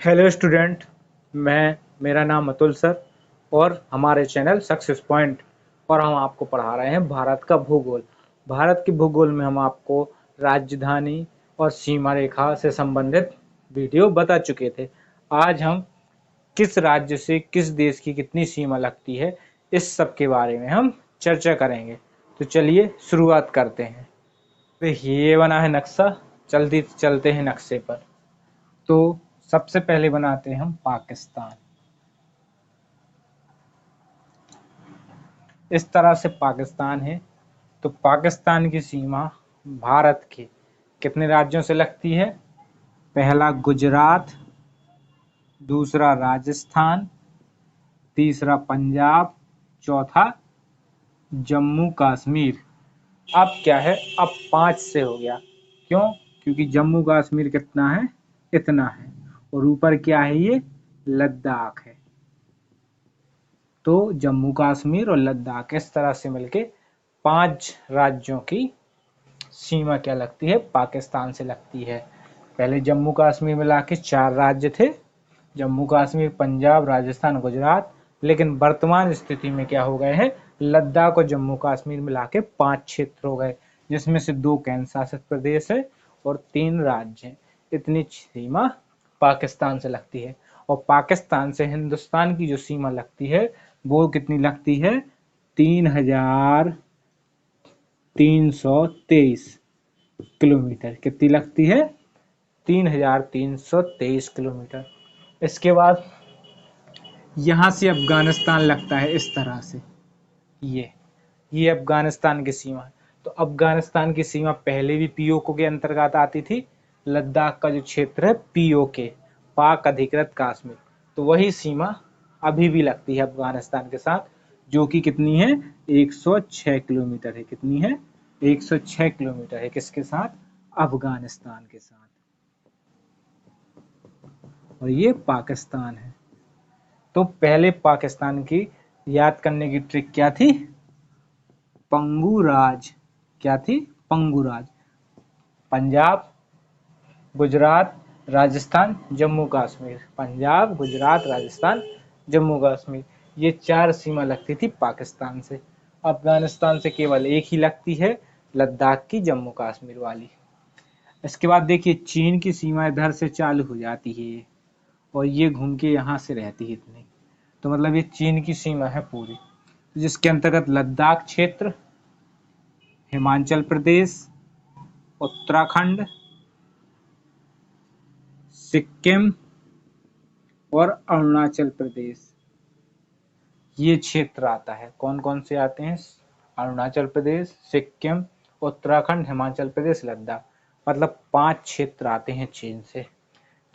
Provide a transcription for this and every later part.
Hello student, मेरा नाम Atul sir और हमारे चैनल सक्सेस पॉइंट और हम आपको पढ़ा रहे हैं भारत का भूगोल। भारत के भूगोल में हम आपको राजधानी और सीमा रेखा से संबंधित वीडियो बता चुके थे। आज हम किस राज्य से किस देश की कितनी सीमा लगती है, इस सब के बारे में हम चर्चा करेंगे। तो चलिए शुरुआत करते हैं। ये बना है नक्शा, जल्दी चलते हैं नक्शे पर। तो सबसे पहले बनाते हैं हम पाकिस्तान। इस तरह से पाकिस्तान है। तो पाकिस्तान की सीमा भारत के कितने राज्यों से लगती है? पहला गुजरात, दूसरा राजस्थान, तीसरा पंजाब, चौथा जम्मू कश्मीर। अब क्या है, अब 5 से हो गया। क्यों? क्योंकि जम्मू कश्मीर कितना है? इतना है। और ऊपर क्या है? ये लद्दाख है। तो जम्मू कश्मीर और लद्दाख इस तरह से मिलके 5 राज्यों की सीमा क्या लगती है? पाकिस्तान से लगती है। पहले जम्मू कश्मीर मिला के 4 राज्य थे, जम्मू कश्मीर, पंजाब, राजस्थान, गुजरात। लेकिन वर्तमान स्थिति में क्या हो गए हैं? लद्दाख और जम्मू कश्मीर मिला के 5 क्षेत्र हो गए, जिसमें से 2 केंद्र शासित प्रदेश है और 3 राज्य हैं। इतनी सीमा पाकिस्तान से लगती है। और पाकिस्तान से हिंदुस्तान की जो सीमा लगती है वो कितनी लगती है? 3,323 किलोमीटर। कितनी लगती है? 3,323 किलोमीटर। इसके बाद यहां से अफगानिस्तान लगता है इस तरह से। ये अफगानिस्तान की सीमा है। तो अफगानिस्तान की सीमा पहले भी पीओके के अंतर्गत आती थी। लद्दाख का जो क्षेत्र है पीओके, पाक अधिकृत कश्मीर, तो वही सीमा अभी भी लगती है अफगानिस्तान के साथ, जो कि कितनी है? 106 किलोमीटर है। कितनी है? 106 किलोमीटर है। किसके साथ? अफगानिस्तान के साथ। और ये पाकिस्तान है। तो पहले पाकिस्तान की याद करने की ट्रिक क्या थी? पंगुराज। क्या थी? पंगुराज। पंजाब, गुजरात, राजस्थान, जम्मू कश्मीर। पंजाब, गुजरात, राजस्थान, जम्मू कश्मीर, ये 4 सीमा लगती थी पाकिस्तान से। अफगानिस्तान से केवल एक ही लगती है, लद्दाख की, जम्मू कश्मीर वाली। इसके बाद देखिए चीन की सीमा इधर से चालू हो जाती है और ये घूम के यहाँ से रहती है इतनी। तो मतलब ये चीन की सीमा है पूरी, जिसके अंतर्गत लद्दाख क्षेत्र, हिमाचल प्रदेश, उत्तराखंड, सिक्किम और अरुणाचल प्रदेश, ये क्षेत्र आता है। कौन कौन से आते हैं? अरुणाचल प्रदेश, सिक्किम, उत्तराखंड, हिमाचल प्रदेश, लद्दाख। मतलब 5 क्षेत्र आते हैं चीन से।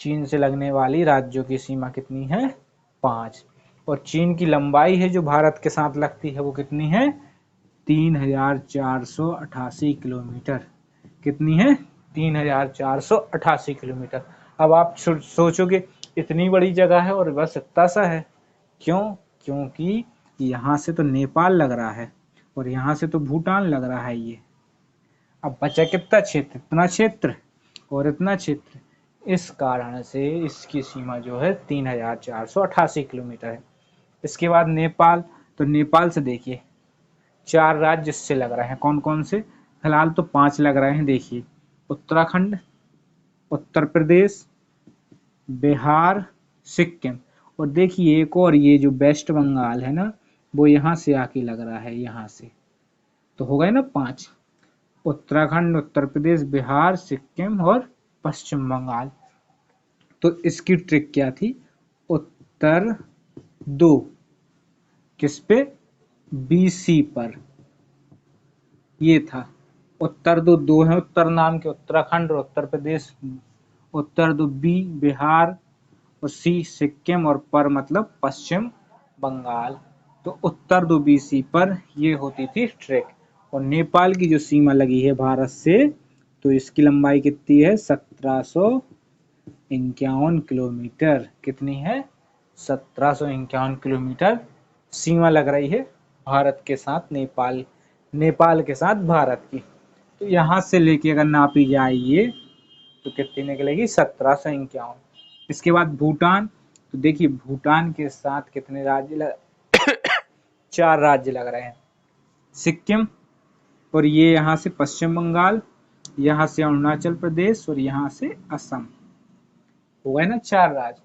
चीन से लगने वाली राज्यों की सीमा कितनी है? 5। और चीन की लंबाई है जो भारत के साथ लगती है वो कितनी है? 3,488 किलोमीटर। कितनी है? 3,488 किलोमीटर। अब आप सोचोगे इतनी बड़ी जगह है और बस इतना सा है। क्यों? क्योंकि यहाँ से तो नेपाल लग रहा है और यहाँ से तो भूटान लग रहा है। ये अब बचा कितना क्षेत्र? इतना क्षेत्र और इतना क्षेत्र। इस कारण से इसकी सीमा जो है 3,488 किलोमीटर है। इसके बाद नेपाल। तो नेपाल से देखिए 4 राज्य इससे लग रहे हैं। कौन कौन से? फिलहाल तो 5 लग रहे हैं। देखिए उत्तराखंड, उत्तर प्रदेश, बिहार, सिक्किम। और देखिए एक और, ये जो वेस्ट बंगाल है ना, वो यहाँ से आके लग रहा है, यहाँ से। तो हो गए ना 5। उत्तराखंड, उत्तर प्रदेश, बिहार, सिक्किम और पश्चिम बंगाल। तो इसकी ट्रिक क्या थी? उत्तर 2 किस पे? बीसी पर। ये था उत्तर 2 है उत्तर नाम के, उत्तराखंड और उत्तर प्रदेश। उत्तर 2 बी बिहार और सी सिक्किम और पर मतलब पश्चिम बंगाल। तो उत्तर 2 बीसी पर ये होती थी ट्रिक। और नेपाल की जो सीमा लगी है भारत से, तो इसकी लंबाई कितनी है? 1751 किलोमीटर। कितनी है? 1751 किलोमीटर सीमा लग रही है भारत के साथ नेपाल के साथ भारत की। तो यहाँ से लेके अगर नापी जाए ये, तो कितनी निकलेगी? 1751। इसके बाद भूटान, तो देखिए भूटान के साथ कितने राज्य चार राज्य लग रहे हैं, सिक्किम, और ये यहाँ से पश्चिम बंगाल, यहाँ से अरुणाचल प्रदेश और यहाँ से असम, हो गए ना चार राज्य।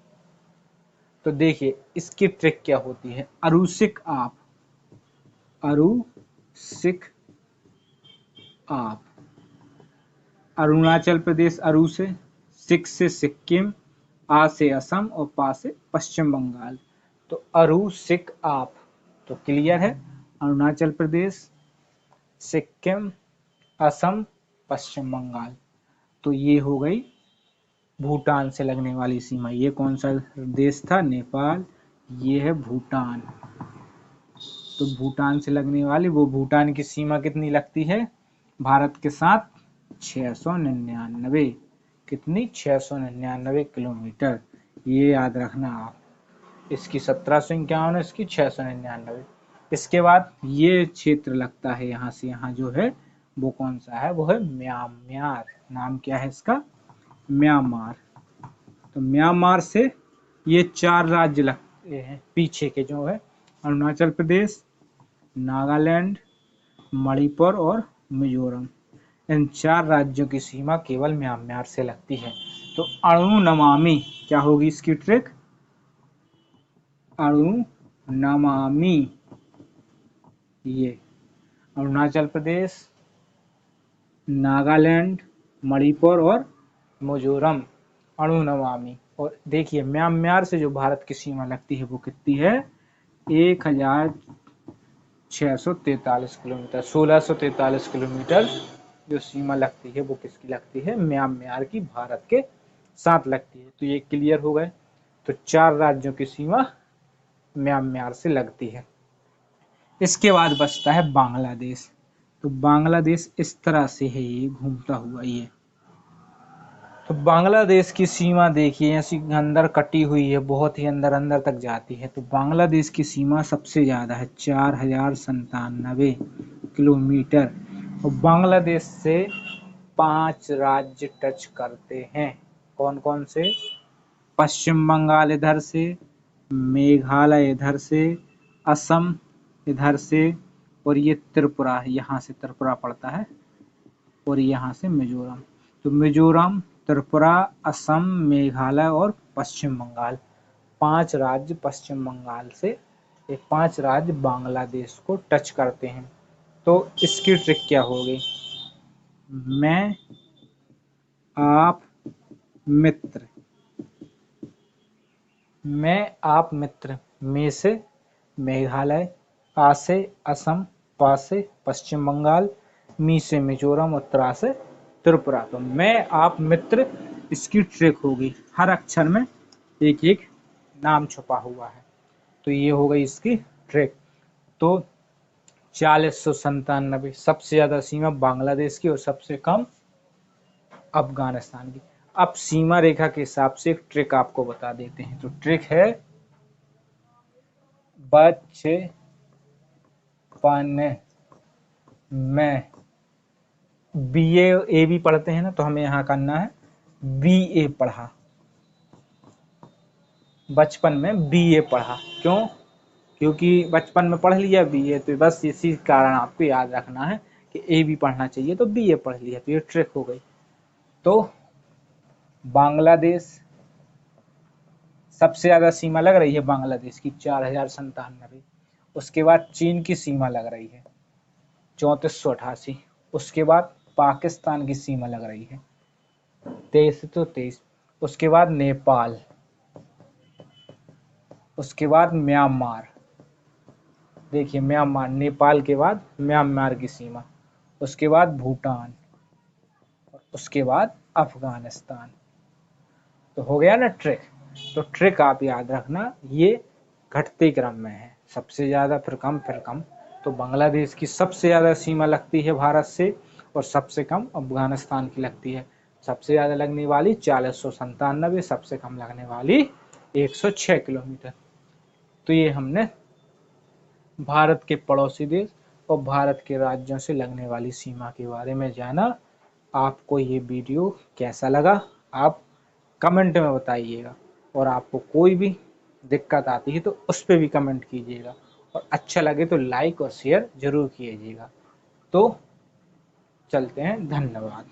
तो देखिए इसकी ट्रिक क्या होती है, अरुसिक आप, अरुसिक आप, अरुणाचल प्रदेश अरु से, सिक से सिक्किम, आ से असम और पा से पश्चिम बंगाल, तो अरु सिक आप। तो क्लियर है, अरुणाचल प्रदेश, सिक्किम, असम, पश्चिम बंगाल। तो ये हो गई भूटान से लगने वाली सीमा। ये कौन सा देश था, नेपाल, ये है भूटान। तो भूटान से लगने वाली, वो भूटान की सीमा कितनी लगती है भारत के साथ, 699, कितनी, 699 किलोमीटर। ये याद रखना आप, इसकी 1751, इसकी 699। इसके बाद ये क्षेत्र लगता है यहाँ से यहाँ जो है वो कौन सा है, वो है म्यांमार। नाम क्या है इसका, म्यांमार। तो म्यांमार से ये चार राज्य लगते हैं पीछे के, जो है अरुणाचल प्रदेश, नागालैंड, मणिपुर और मिजोरम। इन चार राज्यों की सीमा केवल म्यांमार से लगती है। तो अणु नमामि क्या होगी इसकी ट्रिक, अणु नमामि, ये अरुणाचल प्रदेश, नागालैंड, मणिपुर और मिजोरम, अणु नमामि। और देखिए म्यांमार से जो भारत की सीमा लगती है वो कितनी है, 1643 किलोमीटर, 1643 किलोमीटर जो सीमा लगती है वो किसकी लगती है, म्यांमार की भारत के साथ लगती है। तो ये क्लियर हो गए। तो चार राज्यों की सीमा म्यांमार से लगती है। इसके बाद बचता है बांग्लादेश। तो बांग्लादेश इस तरह से है, ये घूमता हुआ ये। तो बांग्लादेश की सीमा देखिए ऐसी अंदर कटी हुई है, बहुत ही अंदर अंदर तक जाती है। तो बांग्लादेश की सीमा सबसे ज्यादा है, 4097 किलोमीटर। और बांग्लादेश से 5 राज्य टच करते हैं, कौन कौन से, पश्चिम बंगाल इधर से, मेघालय इधर से, असम इधर से, और ये त्रिपुरा, यहाँ से त्रिपुरा पड़ता है, और यहाँ से मिजोरम। तो मिजोरम, त्रिपुरा, असम, मेघालय और पश्चिम बंगाल, 5 राज्य पश्चिम बंगाल से, ये 5 राज्य बांग्लादेश को टच करते हैं। तो इसकी ट्रिक क्या होगी, मैं, आप, मित्र, मैं, आप, मित्र, में से मेघालय, आ से असम, पा से पश्चिम बंगाल, मी से मिजोरम और त्रा से त्रिपुरा। तो मैं, आप, मित्र, इसकी ट्रिक होगी, हर अक्षर में एक एक नाम छुपा हुआ है। तो ये हो गई इसकी ट्रिक। तो 4097, सबसे ज्यादा सीमा बांग्लादेश की और सबसे कम अफगानिस्तान की। अब सीमा रेखा के हिसाब से एक ट्रिक आपको बता देते हैं। तो ट्रिक है बचपन में, बीए ए भी पढ़ते हैं ना, तो हमें यहाँ करना है बीए पढ़ा, बचपन में बीए पढ़ा। क्यों, क्योंकि बचपन में पढ़ लिया बीए, तो बस इसी कारण आपको याद रखना है कि ए भी पढ़ना चाहिए, तो बीए पढ़ लिया, तो ये ट्रिक हो गई। तो बांग्लादेश सबसे ज्यादा सीमा लग रही है बांग्लादेश की, 4097। उसके बाद चीन की सीमा लग रही है 3488। उसके बाद पाकिस्तान की सीमा लग रही है 2323। उसके बाद नेपाल, उसके बाद म्यांमार, देखिए म्यांमार, नेपाल के बाद म्यांमार की सीमा, उसके बाद भूटान, उसके बाद अफगानिस्तान। तो हो गया ना ट्रिक। तो ट्रिक आप याद रखना, ये घटते क्रम में है, सबसे ज्यादा फिर कम फिर कम। तो बांग्लादेश की सबसे ज्यादा सीमा लगती है भारत से और सबसे कम अफगानिस्तान की लगती है। सबसे ज्यादा लगने वाली 4097, सबसे कम लगने वाली 106 किलोमीटर। तो ये हमने भारत के पड़ोसी देश और भारत के राज्यों से लगने वाली सीमा के बारे में जाना। आपको ये वीडियो कैसा लगा आप कमेंट में बताइएगा। और आपको कोई भी दिक्कत आती है तो उस पर भी कमेंट कीजिएगा, और अच्छा लगे तो लाइक और शेयर जरूर कीजिएगा। तो चलते हैं, धन्यवाद।